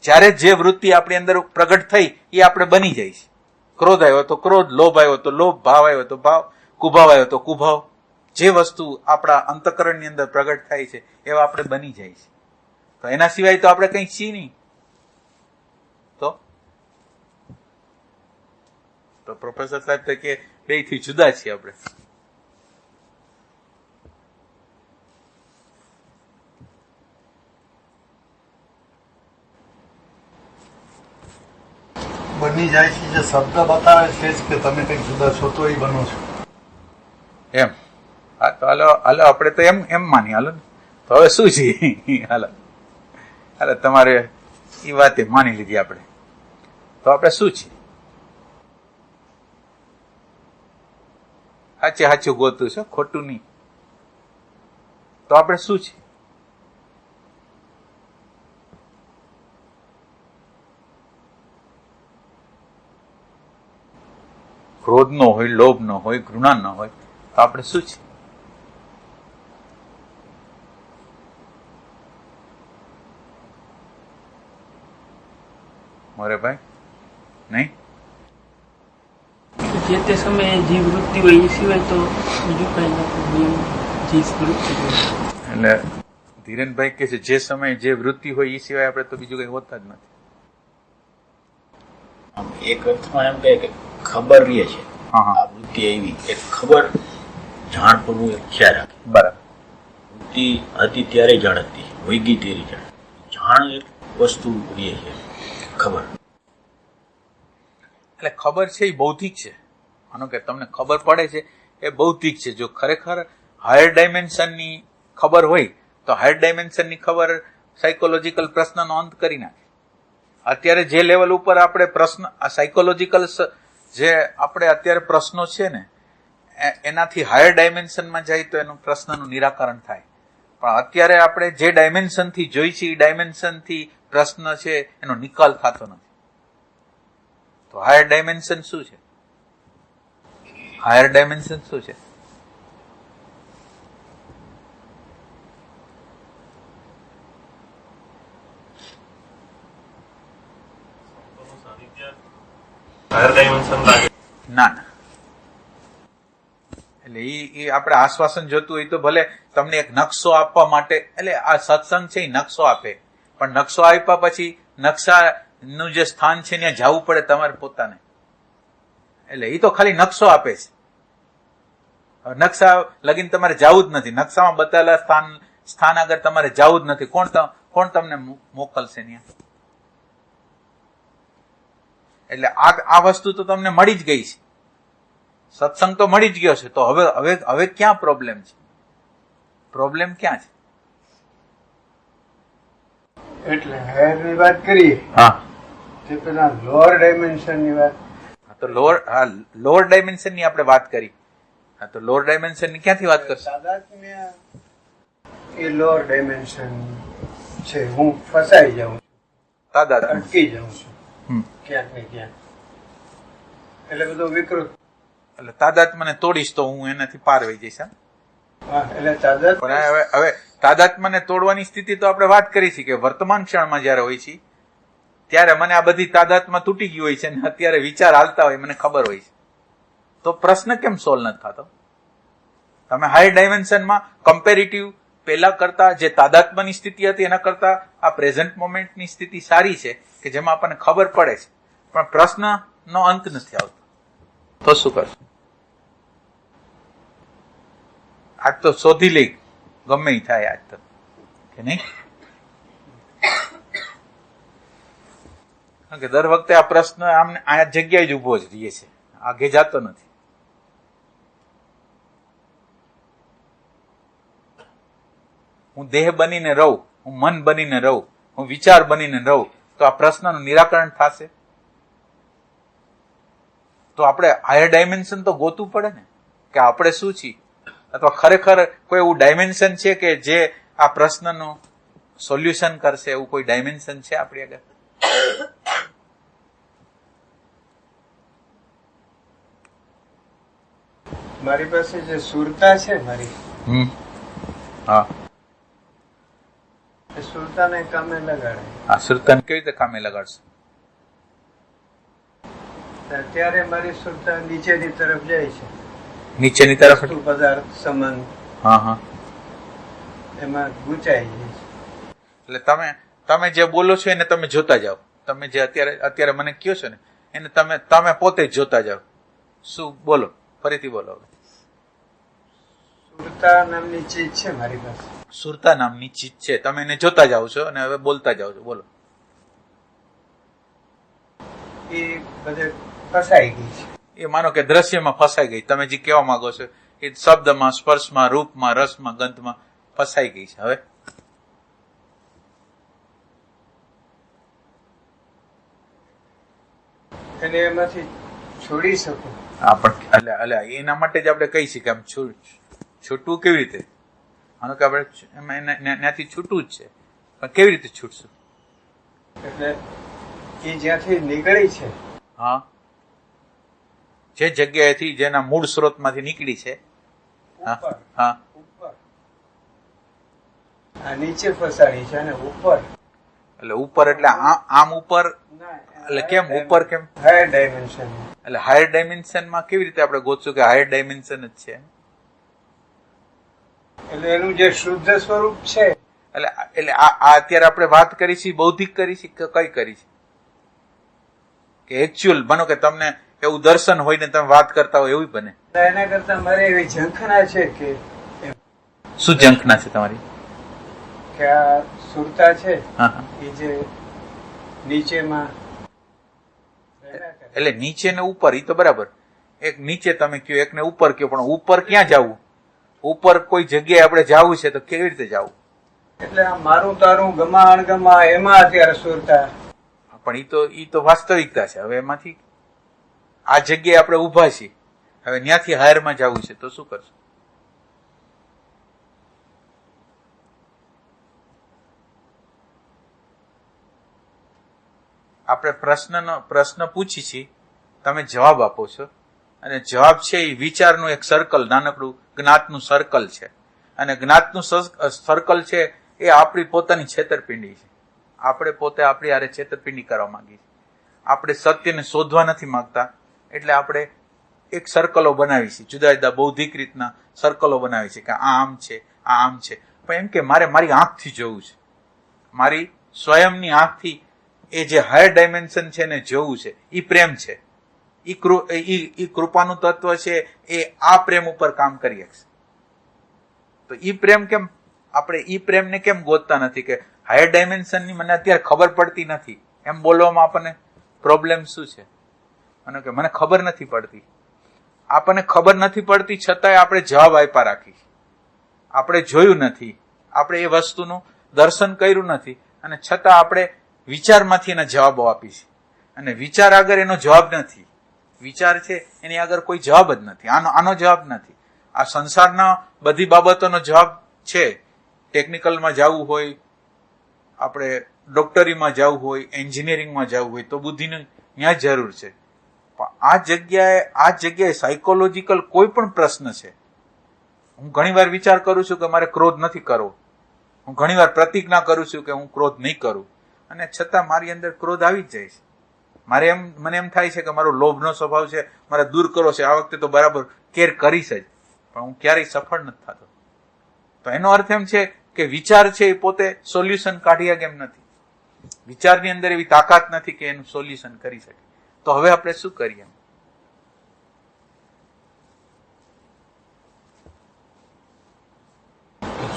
જ્યારે જે વૃત્તિ આપણી અંદર પ્રગટ થઈ એ આપણે બની જાય છે. ક્રોધ આવ્યો તો ક્રોધ, લોભ આવ્યો તો લોભ, ભાવ આવ્યો તો ભાવ, કુભાવ આવ્યો તો કુભાવ. જે વસ્તુ આપણા અંતઃકરણની અંદર પ્રગટ થાય છે એવા આપણે બની જાય છે. તો એના સિવાય તો આપણે કંઈ છીએ નહીં. તો પ્રોફેસર સાહેબ તો કે બેથી જુદા છીએ આપણે. બની જાય છે જે શબ્દ બતાવે છે જ કે તમે કંઈક જુદા છો તો એ બનો છો એમ. હા તો હાલો આપણે તો એમ માની હાલો ને. તો હવે શું છે? હાલો તમારે એ વાતે માની લીધી આપણે. તો આપણે શું છીએ? સાચું ગોતું છે, ખોટું નહીં. તો આપણે શું છીએ? ક્રોધ નો હોય, લોભ નો હોય, ઘૃણા ન હોય, તો આપણે શું છીએ? મોરે ભાઈ નહીં? જે તે સમયે જે વૃત્તિ હોય એ સિવાય તો બીજું કઈ નથી. નિયમ જે વૃત્તિ હોય. એટલે ધીરેનભાઈ કહે છે જે સમયે જે વૃત્તિ હોય એ સિવાય આપણે તો બીજું કઈ હોતા જ નથી. આમ એક અર્થમાં એમ કહે કે ખબર રહે છે હા હા આ વૃત્તિ એવી કે ખબર જાણ પડવું એક ખ્યાલ રાખે. બરાબર. વૃત્તિ હતી ત્યારે જાણ હતી, વહી ગઈ ત્યારે જાણ એક વસ્તુ રહે છે ખબર. એટલે ખબર છે એ બૌદ્ધિક છે. માનો કે તમને ખબર પડે છે એ બૌદ્ધિક છે. જો ખરેખર હાયર ડાયમેન્શનની ખબર હોય તો હાયર ડાયમેન્શનની ખબર સાયકોલોજીકલ પ્રશ્નનો અંત કરી નાખે. અત્યારે જે લેવલ ઉપર આપણે પ્રશ્ન આ સાયકોલોજીકલ જે આપણે અત્યારે પ્રશ્નો છે ને એનાથી હાયર ડાયમેન્શનમાં જાય તો એનું પ્રશ્નનું નિરાકરણ થાય. પણ અત્યારે આપણે જે ડાયમેન્શનથી જોઈ છે એ ડાયમેન્શનથી પ્રશ્ન છે એનો નિકાલ થતો નથી. તો હાયર ડાયમેન્શન શું છે? હાયર ડાયમેન્શન શું છે? હાયર ડાયમેન્શન લાગે ના ના. એટલે એ આપણે આશ્વાસન જોતું હોય તો ભલે તમને એક નકશો આપવા માટે, એટલે આ સત્સંગ છે એ નકશો આપે, પણ નકશો આપ્યા પછી નકશાનું જે સ્થાન છે ત્યાં જવું પડે તમારે પોતાને. એટલે એ તો ખાલી નકશો આપે છે. નકશા લગીને તમારે જવું જ નથી. નકશામાં બતાવેલા સ્થાન આગળ તમારે જવું જ નથી. કોણ તમને મોકલશે ત્યાં? એટલે આ વસ્તુ તો તમને મળી જ ગઈ છે. સત્સંગ તો મળી જ ગયો છે. તો હવે ક્યાં પ્રોબ્લેમ છે? પ્રોબ્લેમ ક્યાં છે? એટલે હાયરની વાત કરીએ હા તે પેલા લોઅર ડાયમેન્શનની વાત. તો લોઅર ડાયમેન્શન ની આપણે વાત કરી. હા તો લોઅર ડાયમેન્શન ની ક્યાંથી વાત કરશું? તાદાત્મ્ય એ લોઅર ડાયમેન્શન છે. હું ફસાઈ જાઉં છું, તાદાત્મ્ય. અટકી જાઉં છું હમ. ક્યાંક ને ક્યાંક. એટલે બધું વિકૃત. એટલે તાદાત્મ્યને તોડીશ તો હું એનાથી પાર વહી જઈશ. હા? હા, એટલે તાદાત્મ્ય પણ હવે તાદાત્મ્યને તોડવાની સ્થિતિ તો આપણે વાત કરી છે કે વર્તમાન ક્ષણમાં જયારે હોય છે ત્યારે મને આ બધી તાદાત્મ્ય તૂટી ગઈ હોય છે અને અત્યારે વિચાર હાલતા હોય મને ખબર હોય છે. તો પ્રશ્ન કેમ સોલ્વ નથી થતો? તમે હાયર ડાયમેન્શનમાં કમ્પેરેટિવ પહેલા કરતા જે તાદાત્મ્યની સ્થિતિ હતી એના કરતા આ પ્રેઝન્ટ મોમેન્ટની સ્થિતિ સારી છે કે જેમાં આપણને ખબર પડે છે, પણ પ્રશ્નનો અંત નથી આવતો. તો શું કરશું? આજ તો શોધી લઈ ગમે ઈ થાય આજ તો, કે નહીં? કારણ કે દર વખતે આ પ્રશ્ન આમને આ જગ્યાએ જ ઉભો જ રહીએ છે, આગે જતો નથી. હું દેહ બનીને રહું, હું મન બનીને રહું, હું વિચાર બનીને રહું, તો આ પ્રશ્નનું નિરાકરણ થશે? તો આપણે હાયર ડાયમેન્શન તો ગોતવું પડે ને કે આપણે શું છીએ, અથવા ખરેખર કોઈ એવું ડાયમેન્શન છે કે જે આ પ્રશ્નનું સોલ્યુશન કરશે, એવું કોઈ ડાયમેન્શન છે આપણી આગળ? મારી પાસે જે સુરતા છે મારી, હા, એ સુરતાને કામે લગાડે. આ સુરતાને કેવી રીતે કામે લગાડશે? ત્યારે મારી સુરતા નીચેની તરફ જાય છે, નીચેની તરફ. વસ્તુ પદાર્થ સંબંધ હા હા. એમાં ગૂંચાઈ જાય છે. એટલે તમે જે બોલો છો એને તમે જોતા જાઓ. તમે જે અત્યારે મને કહો છો ને એને તમે પોતે જ જોતા જાઓ. શું બોલો? ફરીથી બોલો. સુરતા નામની ચીજ છે મારી પાસે. સુરતા નામની ચીજ છે, તમે એને જોતા જાઓ છો અને હવે બોલતા જાઓ છો. બોલો. એ બધે ફસાઈ ગઈ છે. એ માનો કે દ્રશ્યમાં ફસાઈ ગઈ. તમે જે કહેવા માંગો છો એ શબ્દમાં, સ્પર્શમાં, રૂપમાં, રસમાં, ગંધમાં ફસાઈ ગઈ છે. હવે એને એમાંથી છોડી શકું. હા, પણ એટલે એના માટે જ આપણે કહી છીએ કે આમ છૂટવું કેવી રીતે? માનો કે આપણે ત્યાંથી છૂટવું જ છે, પણ કેવી રીતે છૂટશું? એટલે એ જ્યાંથી નીકળી છે, હા, જે જગ્યાએથી જેના મૂળ સ્ત્રોતમાંથી નીકળી છે, હા હા, ઉપર આ નીચે ફસાણી છે અને ઉપર એટલે ઉપર એટલે આમ ઉપર. ના, એટલે કેમ ઉપર કેમ? Higher dimension. એટલે હાયર ડાયમેન્શનમાં કેવી રીતે આપણે ગોતશું કે હાયર ડાયમેન્શન જ છે? એટલે એનું જે શુદ્ધ સ્વરૂપ છે. એટલે આ અત્યારે આપણે વાત કરી છે બૌદ્ધિક કરી છે કે કઈ કરી છે? કે એકચ્યુઅલ બનો કે તમને એવું દર્શન હોય ને તમે વાત કરતા હોય એવું બને? એના કરતા મારે એવી ઝંખના છે કે શું ઝંખના છે તમારી? કે આ સુરતા છે હા, એ જે નીચેમાં એટલે નીચે ને ઉપર એ તો બરાબર. એક નીચે તમે કયો, એક ને ઉપર કયો, પણ ઉપર ક્યાં જવું? ઉપર કોઈ જગ્યાએ આપણે જવું છે તો કેવી રીતે જવું? એટલે આ મારું તારું ગમા અણગમા એમાં અત્યારે સુરતા. પણ ઈ તો વાસ્તવિકતા છે. હવે એમાંથી આ જગ્યાએ આપણે ઉભા છીએ, હવે ત્યાંથી હાયરમાં જવું છે તો શું કરશું? આપણે પ્રશ્ન પૂછી છીએ, તમે જવાબ આપો છો, અને જવાબ છે એ વિચારનું એક સર્કલ, નાનકડું જ્ઞાતનું સર્કલ છે. અને જ્ઞાતનું સર્કલ છે એ આપણી પોતાની છેતરપિંડી છે. આપણે પોતે આપણી હારે છેતરપિંડી કરવા માંગીએ છીએ. આપણે સત્યને શોધવા નથી માંગતા, એટલે આપણે એક સર્કલો બનાવી છે, જુદા જુદા બૌદ્ધિક રીતના સર્કલો બનાવી છે કે આ આમ છે, આ આમ છે. પણ એમ કે મારે મારી આંખથી જોવું છે, મારી સ્વયંની આંખથી એ જે હાયર ડાયમેન્શન છે ને જોવું છે. ઈ પ્રેમ છે, ઈ કૃપાનું તત્વ છે, એ આ પ્રેમ ઉપર કામ કરી શકશે. તો ઈ પ્રેમ કેમ આપણે ઈ પ્રેમને કેમ ગોતતા નથી કે હાયર ડાયમેન્શનની મને અત્યારે ખબર પડતી નથી એમ બોલવામાં આપણને પ્રોબ્લેમ શું છે? અને કે મને ખબર નથી પડતી. આપણને ખબર નથી પડતી છતાંય આપણે જવાબ આપ્યા રાખી. આપણે જોયું નથી, આપણે એ વસ્તુનું દર્શન કર્યું નથી, અને છતાં આપણે વિચારમાંથી એના જવાબો આપી છે. અને વિચાર આગળ એનો જવાબ નથી. વિચાર છે એની આગળ કોઈ જવાબ જ નથી. આનો જવાબ નથી. આ સંસારના બધી બાબતોનો જવાબ છે. ટેકનિકલમાં જવું હોય, આપણે ડોક્ટરીમાં જવું હોય, એન્જિનિયરિંગમાં જવું હોય તો બુદ્ધિની ત્યાં જરૂર છે. પણ આ જગ્યાએ સાયકોલોજીકલ કોઈ પણ પ્રશ્ન છે. હું ઘણીવાર વિચાર કરું છું કે મારે ક્રોધ નથી કરવો. હું ઘણીવાર પ્રતિજ્ઞા કરું છું કે હું ક્રોધ નહીં કરું, અને છતાં મારી અંદર ક્રોધ આવી જ જાય છે. મને એમ થાય છે કે મારો લોભનો સ્વભાવ છે, મારે દૂર કરવો છે. આ વખતે તો બરાબર કેર કરીશ જ, પણ હું ક્યારેય સફળ નથી થતો. તો એનો અર્થ એમ છે કે વિચાર છે એ પોતે સોલ્યુશન કાઢી શકે એમ નથી. વિચારની અંદર એવી તાકાત નથી કે એનું સોલ્યુશન કરી શકે. તો હવે આપણે શું કરીએ?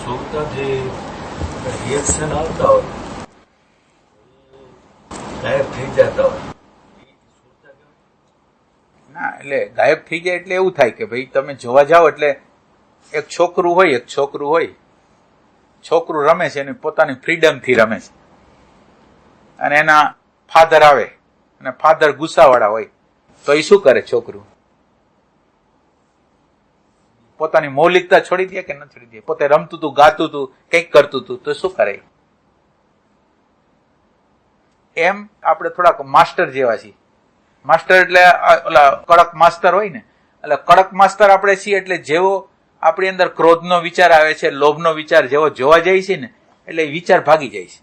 સુરતા જે રિએક્શન આવતા હોય ગાયબ થઈ જતા હોય, ના, એટલે ગાયબ થઈ જાય એટલે એવું થાય કે ભાઈ તમે જોવા જાઓ એટલે એક છોકરું હોય, છોકરું રમે છે અને પોતાની ફ્રીડમથી રમે છે, અને એના ફાધર આવે અને ફાધર ગુસ્સાવાળા હોય તો એ શું કરે? છોકરું પોતાની મૌલિકતા છોડી દે કે ન છોડી દે? પોતે રમતું હતું, ગાતું હતું, કંઈક કરતું હતું તો શું કરે? એમ આપણે થોડાક માસ્ટર જેવા છીએ. માસ્ટર એટલે ઓલા કડક માસ્ટર હોય ને, એટલે કડક માસ્ટર આપણે છીએ. એટલે જેવો આપણી અંદર ક્રોધનો વિચાર આવે છે, લોભનો વિચાર જેવો જોવા જાય છે ને, એટલે એ વિચાર ભાગી જાય છે.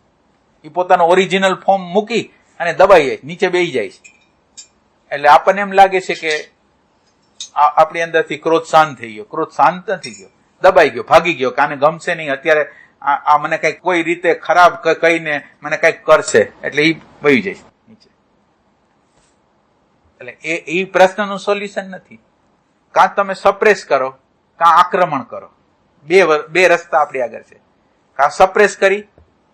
એ પોતાનો ઓરિજિનલ ફોર્મ મૂકી અને દબાઈ જાય, નીચે બેસી જાય છે. એટલે આપણને એમ લાગે છે કે આપણી અંદરથી ક્રોધ શાંત થઈ ગયો. ક્રોધ શાંત નથી ગયો, દબાઈ ગયો, ભાગી ગયો કે આને ગમશે નહીં, અત્યારે આ મને કઈક કોઈ રીતે ખરાબ કહીને મને કઈક કરશે, એટલે એ વહી જાય નીચે. એટલે એ પ્રશ્નનું સોલ્યુશન નથી. કાં તમે સપ્રેસ કરો, કાં આક્રમણ કરો. બે રસ્તા આપણી આગળ છે. કાં સપ્રેસ કરી,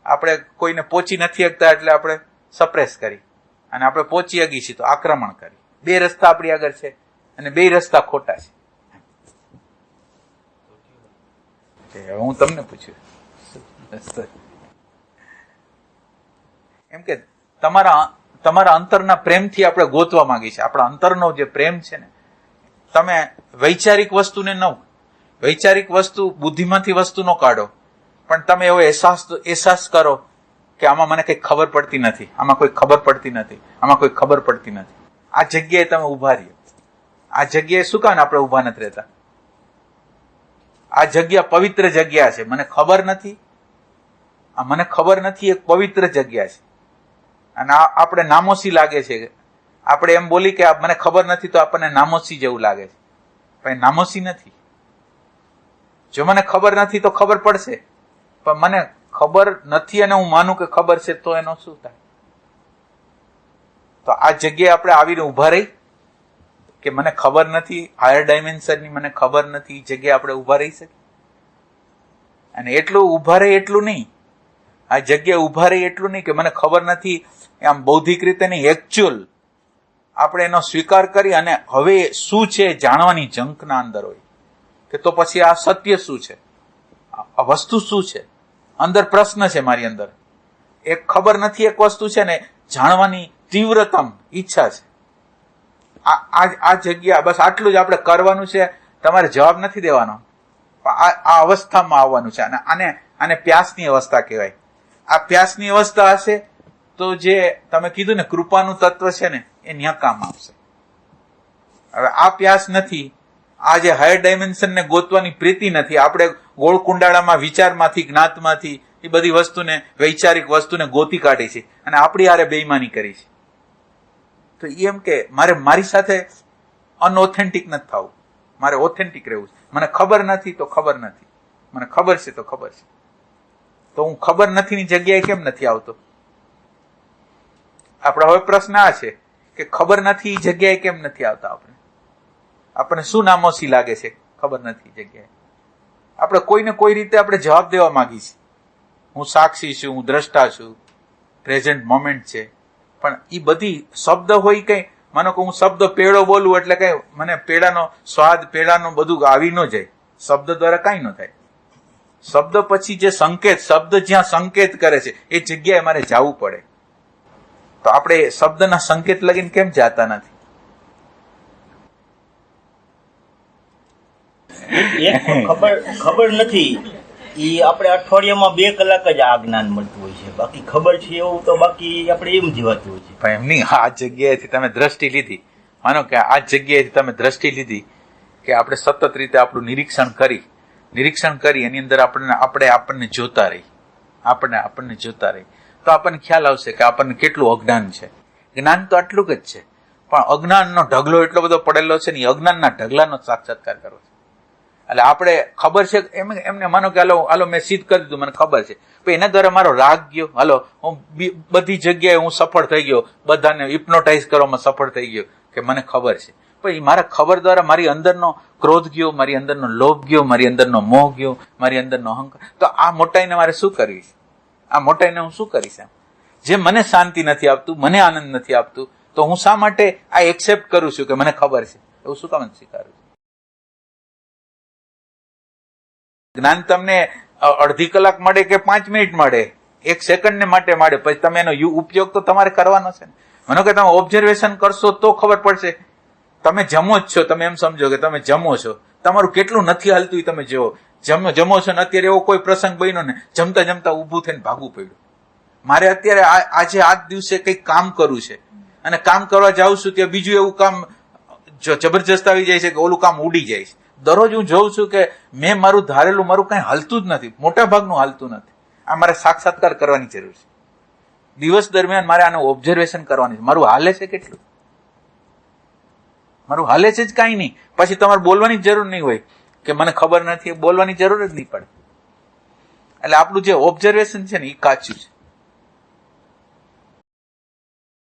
આપણે કોઈને પહોંચી નથી શકતા એટલે આપણે સપ્રેસ કરી, અને આપણે પહોંચી શકી છીએ તો આક્રમણ કરી. બે રસ્તા આપણી આગળ છે, અને બે રસ્તા ખોટા છે. હું તમને પૂછ્યું એમ કે તમારા અંતરના પ્રેમથી આપણે ગોતવા માંગી છે. આપણા અંતરનો જે પ્રેમ છે ને, તમે વૈચારિક વસ્તુને ન, વૈચારિક વસ્તુ બુદ્ધિમાંથી વસ્તુ ન કાઢો, પણ તમે એવો અહેસાસ કરો કે આમાં મને કઈ ખબર પડતી નથી, આમાં કોઈ ખબર પડતી નથી, આમાં કોઈ ખબર પડતી નથી. આ જગ્યાએ તમે ઉભા રહ્યો. આ જગ્યાએ શું કામ આપણે ઉભા નથી રહેતા? આ જગ્યા પવિત્ર જગ્યા છે. મને ખબર નથી, આ મને ખબર નથી એક પવિત્ર જગ્યા છે. અને આપણે નામોસી લાગે છે. આપણે એમ બોલી કે મને ખબર નથી તો આપણને નામોસી જેવું લાગે છે, પણ નામોસી નથી. જો મને ખબર નથી તો ખબર પડશે, પણ મને ખબર નથી અને હું માનું કે ખબર છે તો એનો શું થાય? તો આ જગ્યાએ આપણે આવીને ઉભા રહી કે મને ખબર નથી, હાયર ડાયમેન્શનની મને ખબર નથી, જગ્યાએ આપણે ઉભા રહી શકીએ? અને એટલું ઉભા રહી એટલું નહીં, આ જગ્યાએ ઉભા રહી એટલું નહીં કે મને ખબર નથી આમ બૌદ્ધિક રીતે નહીં, એકચ્યુઅલ આપણે એનો સ્વીકાર કરી અને હવે શું છે જાણવાની ઝંખના અંદર હોય કે તો પછી આ સત્ય શું છે, આ વસ્તુ શું છે, અંદર પ્રશ્ન છે મારી અંદર, એક ખબર નથી એક વસ્તુ છે ને જાણવાની તીવ્રતમ ઈચ્છા છે. આ જગ્યા બસ આટલું જ આપણે કરવાનું છે. તમારે જવાબ નથી દેવાનો, આ અવસ્થામાં આવવાનું છે. અને આને પ્યાસની અવસ્થા કહેવાય. આ પ્યાસની અવસ્થા હશે તો જે તમે કીધું ને કૃપાનું તત્વ છે ને એ ન્યા કામ આવશે. હવે આ પ્યાસ નથી, આ જે હાયર ડાયમેન્શન ને ગોતવાની પ્રીતિ નથી, આપણે ગોળ કુંડાળામાં વિચારમાંથી જ્ઞાતમાંથી એ બધી વસ્તુને વૈચારિક વસ્તુને ગોતી કાઢી છે અને આપણી હારે બેઈમાની કરી છે. તો એમ કે મારે મારી સાથે અનઓથેન્ટિક નથી થવું, મારે ઓથેન્ટિક રહેવું છે. મને ખબર નથી તો ખબર નથી, મને ખબર છે તો ખબર છે. તો હું ખબર નથીની જગ્યાએ કેમ નથી આવતો? આપણે હવે પ્રશ્ન આ છે કે ખબર નથી એ જગ્યાએ કેમ નથી આવતા? આપણને શું નામોસી લાગે છે ખબર નથી જગ્યાએ? આપણે કોઈને કોઈ રીતે આપણે જવાબ દેવા માંગી છીએ. હું સાક્ષી છું, હું દ્રષ્ટા છું, પ્રેઝન્ટ મોમેન્ટ છે, પણ એ બધી શબ્દ હોય કઈ, માનો કે હું શબ્દ પેડો બોલું એટલે કઈ મને પેડાનો સ્વાદ, પેડાનો બધું આવી ન જાય, શબ્દ દ્વારા કઈ ન થાય. શબ્દ પછી જે સંકેત, શબ્દ જ્યાં સંકેત કરે છે એ જગ્યાએ મારે જવું પડે. તો આપણે શબ્દના સંકેત લગીને કેમ જાતા નથી? ખબર નથી એ આપણે અઠવાડિયામાં 2 કલાક જ આ જ્ઞાન મળતું હોય છે, બાકી ખબર છે એવું તો બાકી આપણે એમ જીવાતું હોય છે. પણ એમ નહીં, આ જગ્યાએથી તમે દ્રષ્ટિ લીધી, માનો કે આ જગ્યાએથી તમે દ્રષ્ટિ લીધી કે આપણે સતત રીતે આપણું નિરીક્ષણ કરી એની અંદર આપણને જોતા રહી, આપણને જોતા રહી, તો આપણને ખ્યાલ આવશે કે આપણને કેટલું અજ્ઞાન છે. જ્ઞાન તો આટલું જ છે, પણ અજ્ઞાનનો ઢગલો એટલો બધો પડેલો છે ને, એ અજ્ઞાનના ઢગલાનો સાક્ષાત્કાર કરવો છે. એટલે આપણે ખબર છે એમને માનો કે હાલો મેં સિદ્ધ કરી દીધું, મને ખબર છે, પણ એના દ્વારા મારો રાગ ગયો, હાલો હું બધી જગ્યાએ હું સફળ થઈ ગયો, બધાને હિપ્નોટાઇઝ કરવામાં સફળ થઈ ગયો કે મને ખબર છે, પણ મારા ખબર દ્વારા મારી અંદરનો ક્રોધ ગયો, મારી અંદરનો લોભ ગયો, મારી અંદરનો મોહ ગયો, મારી અંદરનો અહંકાર. તો આ મોટાઈને મારે શું કરવી છે? આ મોટાઈને હું શું કરીશ? જે મને શાંતિ નથી આપતું, મને આનંદ નથી આપતું, તો હું શા માટે આ એક્સેપ્ટ કરું છું કે મને ખબર છે? એવું શું કામ સ્વીકારું છું? જ્ઞાન તમને અડધી કલાક મળે કે 5 મિનિટ મળે, 1 સેકન્ડ ને માટે મળે, પછી તમે એનો ઉપયોગ તો તમારે કરવાનો છે ને. માનો કે તમે ઓબ્ઝર્વેશન કરશો તો ખબર પડશે. તમે જમો જ છો, તમે એમ સમજો કે તમે જમો છો, તમારું કેટલું નથી હાલતું તમે જુઓ. જમો છો ને અત્યારે એવો કોઈ પ્રસંગ બન્યો ને જમતા જમતા ઊભું થઈને ભાગવું પડ્યું. મારે અત્યારે આજે આ દિવસે કંઈક કામ કરવું છે અને કામ કરવા જાઉં છું ત્યાં બીજું એવું કામ જબરજસ્ત આવી જાય છે કે ઓલું કામ ઉડી જાય છે. દરરોજ હું જોઉં છું કે મેં મારું ધારેલું મારું કઈ હાલતું જ નથી, મોટા ભાગનું હાલતું નથી. આ મારે સાક્ષાત્કાર કરવાની જરૂર છે. દિવસ દરમિયાન મારે આનું ઓબ્ઝર્વેશન કરવાની છે. મારું હાલે છે કેટલું? મારું હાલે છે જ કાંઈ નહીં. પછી તમારે બોલવાની જરૂર નહીં હોય કે મને ખબર નથી, બોલવાની જરૂર જ નહીં પડે. એટલે આપણું જે ઓબ્ઝર્વેશન છે ને એ કાચું છે.